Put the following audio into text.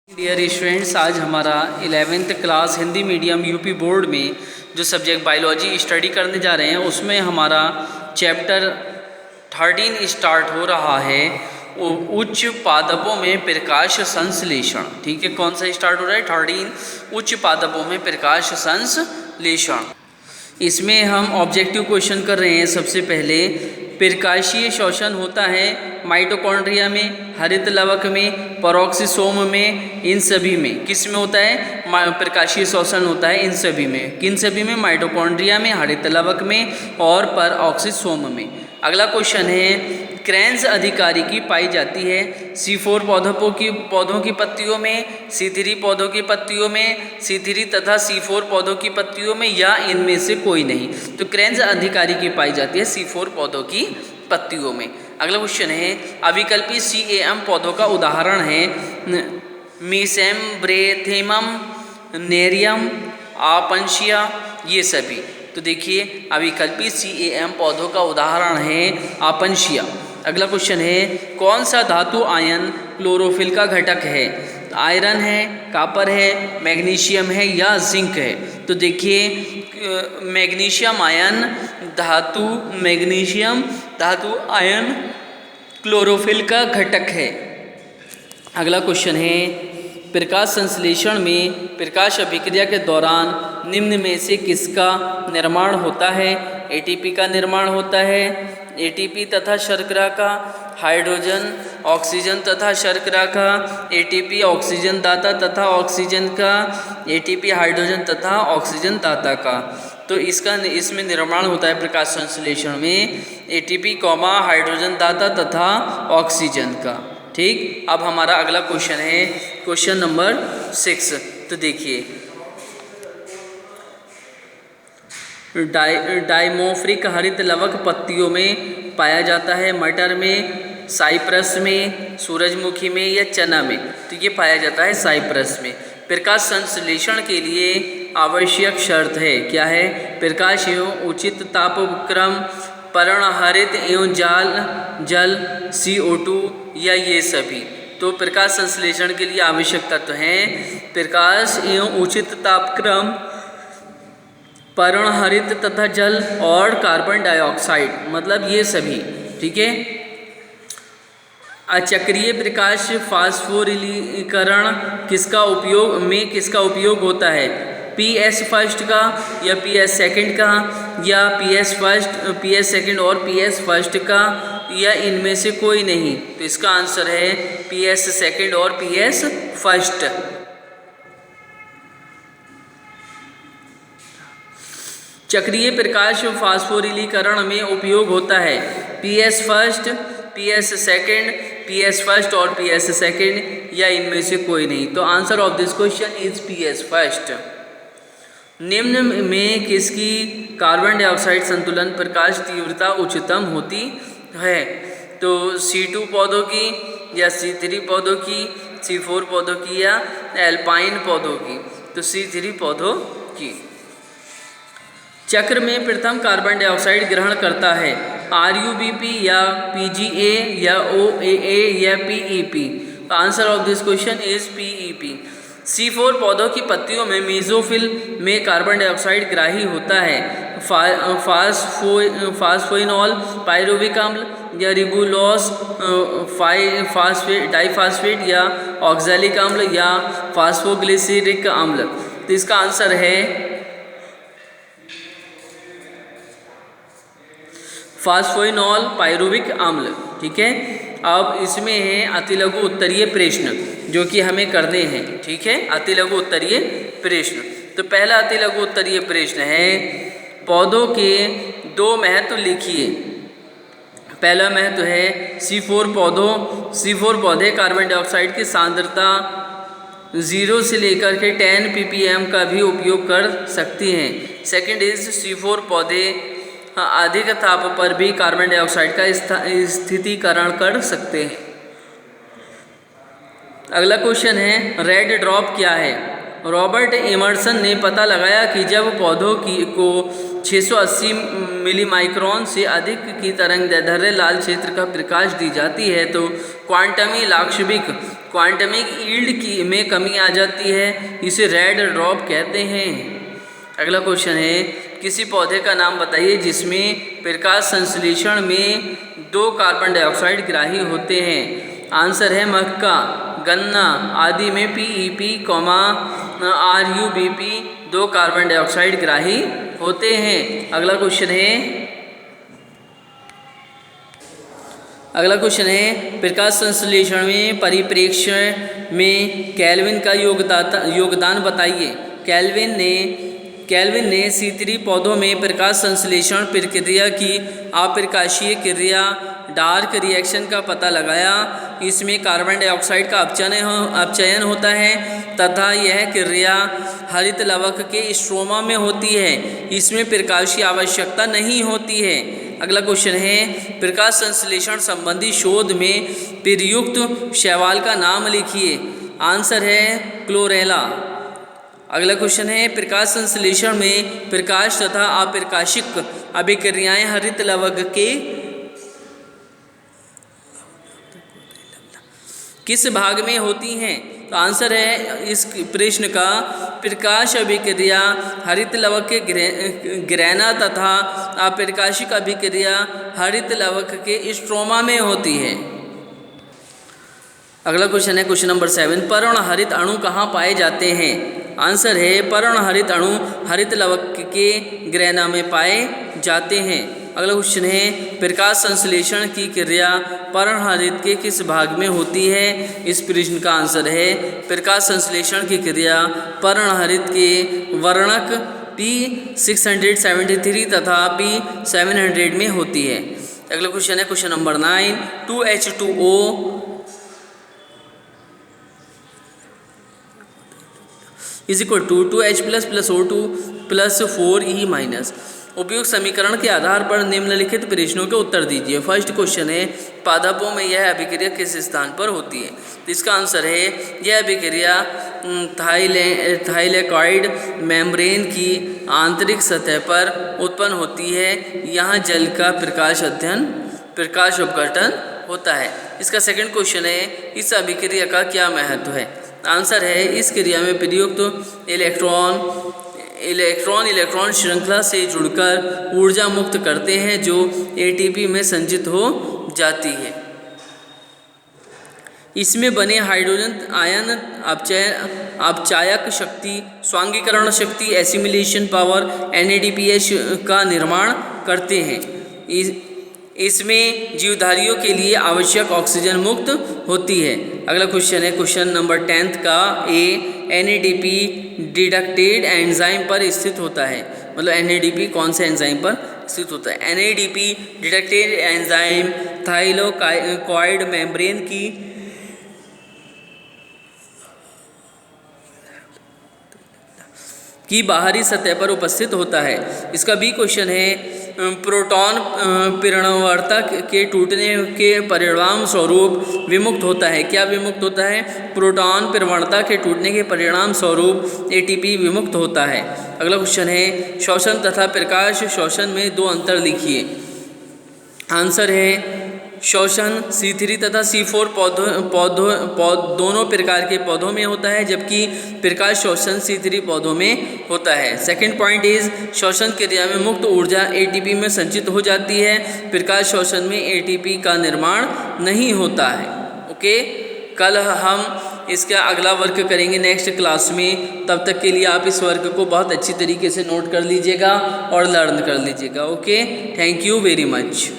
Dear students, आज हमारा 11th class Hindi medium UP board में जो सब्जेक्ट बायोलॉजी स्टडी करने जा रहे हैं उसमें हमारा चैप्टर 13 स्टार्ट हो रहा है। उच्च पादपों में प्रकाश संश्लेषण। ठीक है, कौन सा स्टार्ट हो रहा है? 13 उच्च पादपों में प्रकाश संश्लेषण। इसमें हम ऑब्जेक्टिव क्वेश्चन कर रहे हैं। सबसे पहले प्रकाशीय शोषण होता है माइटोकॉन्ड्रिया में, हरित लवक में, पेरोक्सिसोम में, इन सभी में। किस में होता है? प्रकाशीय शोषण होता है इन सभी में। किन सभी में? माइटोकॉन्ड्रिया में, हरित लवक में और पेरोक्सिसोम में। अगला क्वेश्चन है, क्रेन्स अधिकारी की पाई जाती है C4 पौधों की पत्तियों में, C3 पौधों की पत्तियों में, C3 तथा C4 पौधों की पत्तियों में, या इनमें से कोई नहीं। तो क्रेन्स अधिकारी की पाई जाती है C4 पौधों की पत्तियों में। अगला क्वेश्चन है, अविकल्पी CAM पौधों का उदाहरण है मीसेम्ब्रेथेमम, नेरियम, आपंशिया, ये सभी। तो देखिए, अविकल्पी CAM पौधों का उदाहरण है आपंशिया। अगला क्वेश्चन है, कौन सा धातु आयन क्लोरोफिल का घटक है? आयरन है, कॉपर है, मैग्नीशियम है या जिंक है? तो देखिए, मैग्नीशियम धातु आयन क्लोरोफिल का घटक है। अगला क्वेश्चन है, प्रकाश संश्लेषण में प्रकाश अभिक्रिया के दौरान निम्न में से किसका निर्माण होता है? ATP का निर्माण होता है, ATP तथा शर्करा का, हाइड्रोजन, ऑक्सीजन तथा शर्करा का, ATP ऑक्सीजन दाता तथा ऑक्सीजन का, ATP हाइड्रोजन तथा ऑक्सीजन दाता का। तो इसमें निर्माण होता है प्रकाश संश्लेषण में ATP, हाइड्रोजन दाता तथा ऑक्सीजन का। ठीक, अब हमारा अगला क्वेश्चन है क्वेश्चन नंबर 6। तो देखिए, डाइमोफ्रिक हरित लवक पत्तियों में पाया जाता है मटर में, साइप्रस में, सूरजमुखी में या चना में? तो ये पाया जाता है साइप्रस में। प्रकाश संश्लेषण के लिए आवश्यक शर्त है, क्या है? प्रकाश एवं उचित तापक्रम, पर्णहरित एवं जल CO2 या ये सभी। तो प्रकाश संश्लेषण के लिए आवश्यक तत्व हैं प्रकाश एवं उचित तापक्रम, पर्णहरित तथा जल और कार्बन डाइऑक्साइड, मतलब ये सभी। ठीक है। अचक्रीय प्रकाश फास्फोरिलीकरण किसका उपयोग होता है? PS फर्स्ट का या PS सेकंड का, या PS सेकंड और PS फर्स्ट का, या इनमें से कोई नहीं? तो इसका आंसर है PS सेकंड और PS फर्स्ट। चक्रीय प्रकाश फास्फोरिलीकरण में उपयोग होता है PS first, PS second, PS first और PS सेकंड, या इनमें से कोई नहीं? तो answer of this question is PS first. निम्न में किसकी कार्बन डाइऑक्साइड संतुलन प्रकाश तीव्रता उच्चतम होती है? तो C2 पौधों की, या C3 पौधों की, C4 पौधों की, या एल्पाइन पौधों की? तो C3 पौधों की। चक्र में प्रथम कार्बन डाइऑक्साइड ग्रहण करता है RUBP या PGA या OAA या PEP? Answer of this question is PEP। C4 पौधों की पत्तियों में मेसोफिल में कार्बन डाइऑक्साइड ग्राही होता है फास्फोइनॉल, पायरुविक अम्ल, या रिबुलोस डाइफास्फेट, या ऑक्सैलिक अम्ल, या फास्फोग्लिसरिक अम्ल? तो इसका आंसर है फास्फोइनॉल पायरुविक अम्ल। ठीक है। अब इसमें है अतिलघु उत्तरीय प्रश्न जो कि हमें करने हैं। ठीक है, अतिलघु उत्तरीय प्रश्न। तो पहला अतिलघु उत्तरीय प्रश्न है, पौधों के दो महत्व लिखिए। पहला महत्व है C4 पौधे कार्बन डाइऑक्साइड की सांद्रता 0 से लेकर के 10 ppm का भी उपयोग कर सकती हैं। सेकंड इज C4 पौधे अधिक ताप पर भी कार्बन डाइऑक्साइड का स्थितीकरण कर सकते हैं। अगला क्वेश्चन है, रेड ड्रॉप क्या है? रॉबर्ट एमर्सन ने पता लगाया कि जब पौधों को 680 मिली माइक्रोन से अधिक की तरंगदैर्ध्य लाल क्षेत्र का प्रकाश दी जाती है तो क्वांटमिक यील्ड में कमी आ जाती है, इसे रेड ड्रॉप कहते हैं। अगला क्वेश्चन है, किसी पौधे का नाम बताइए जिसमें प्रकाश संश्लेषण में 2 कार्बन डाइऑक्साइड ग्राही होते हैं। आंसर है मक्का, गन्ना आदि में PEP, RUBP 2 कार्बन डाइऑक्साइड ग्राही होते हैं। अगला क्वेश्चन है प्रकाश संश्लेषण में परिप्रेक्ष्य में केल्विन का योगदान बताइए। केल्विन ने C3 पौधों में प्रकाश संश्लेषण प्रक्रिया की अप्रकाशीय क्रिया डार्क रिएक्शन का पता लगाया। इसमें कार्बन डाइऑक्साइड का अपचयन होता है तथा यह क्रिया हरित लवक के स्ट्रोमा में होती है। इसमें प्रकाश की आवश्यकता नहीं होती है। अगला क्वेश्चन है, प्रकाश संश्लेषण संबंधी शोध में प्रयुक्त शैवाल का नाम लिखिए। आंसर है क्लोरेला। अगला क्वेश्चन है, प्रकाश संश्लेषण में प्रकाश तथा अप्रकाशिक अभिक्रियाएं हरित लवक के किस भाग में होती हैं? तो आंसर है इस प्रश्न का, प्रकाश अभिक्रिया हरित लवक के ग्रेना तथा अप्रकाशिक अभिक्रिया हरित लवक के स्ट्रोमा में होती है। अगला क्वेश्चन है क्वेश्चन नंबर 7, पर्णहरित अणु कहाँ पाए जाते हैं? आंसर है पर्णहरित अणु हरित लवक के ग्रेना में पाए जाते हैं। अगला क्वेश्चन है, प्रकाश संश्लेषण की क्रिया पर्णहरित के किस भाग में होती है? इस प्रश्न का आंसर है प्रकाश संश्लेषण की क्रिया पर्णहरित के वर्णक P673 तथा P700 में होती है। अगला क्वेश्चन है question number 9, 2H2O is equal to 2H + O2 + 4E-। उपयुक्त समीकरण के आधार पर निम्नलिखित प्रश्नों के उत्तर दीजिए। फर्स्ट क्वेश्चन है, पादपों में यह अभिक्रिया किस स्थान पर होती है? इसका आंसर है यह अभिक्रिया थाइलेकॉइड मेम्ब्रेन की आंतरिक सतह पर उत्पन्न होती है। यहाँ जल का प्रकाश अपघटन होता है। इसका सेकंड क्वेश्चन है, इस अभिक्रिया का क्या महत्व है? आंसर है इस क्रिया में प्रयुक्त इलेक्ट्रॉन श्रृंखला से जुड़कर ऊर्जा मुक्त करते हैं जो ATP में संचित हो जाती है। इसमें बने हाइड्रोजन आयन अपचायक शक्ति, स्वांगीकरण शक्ति, एसिमिलेशन पावर NADPH का निर्माण करते हैं। इसमें जीवधारियों के लिए आवश्यक ऑक्सीजन मुक्त होती है। अगला क्वेश्चन है क्वेश्चन नंबर 10 का, NADP डिडक्टेड एंजाइम पर स्थित होता है। मतलब NADP कौन से एंजाइम पर स्थित होता है? NADP deducted enzyme thylakoid membrane की बाहरी सतह पर उपस्थित होता है। इसका बी क्वेश्चन है, प्रोटॉन प्रवणता के टूटने के परिणाम स्वरूप विमुक्त होता है। क्या विमुक्त होता है? प्रोटॉन प्रवणता के टूटने के परिणाम स्वरूप ATP विमुक्त होता है। अगला क्वेश्चन है, श्वसन तथा प्रकाश श्वसन में 2 अंतर लिखिए। आंसर है श्वसन C3 तथा C4 दोनों प्रकार के पौधों में होता है, जबकि प्रकाश श्वसन C3 पौधों में होता है। सेकंड पॉइंट इज, श्वसन क्रिया में मुक्त ऊर्जा ATP में संचित हो जाती है। प्रकाश श्वसन में ATP का निर्माण नहीं होता है। ओके, कल हम इसका अगला वर्क करेंगे नेक्स्ट क्लास में। तब तक के लिए आप इस वर्क को बहुत अच्छी तरीके से नोट कर लीजिएगा और लर्न कर लीजिएगा। Okay, thank you very much.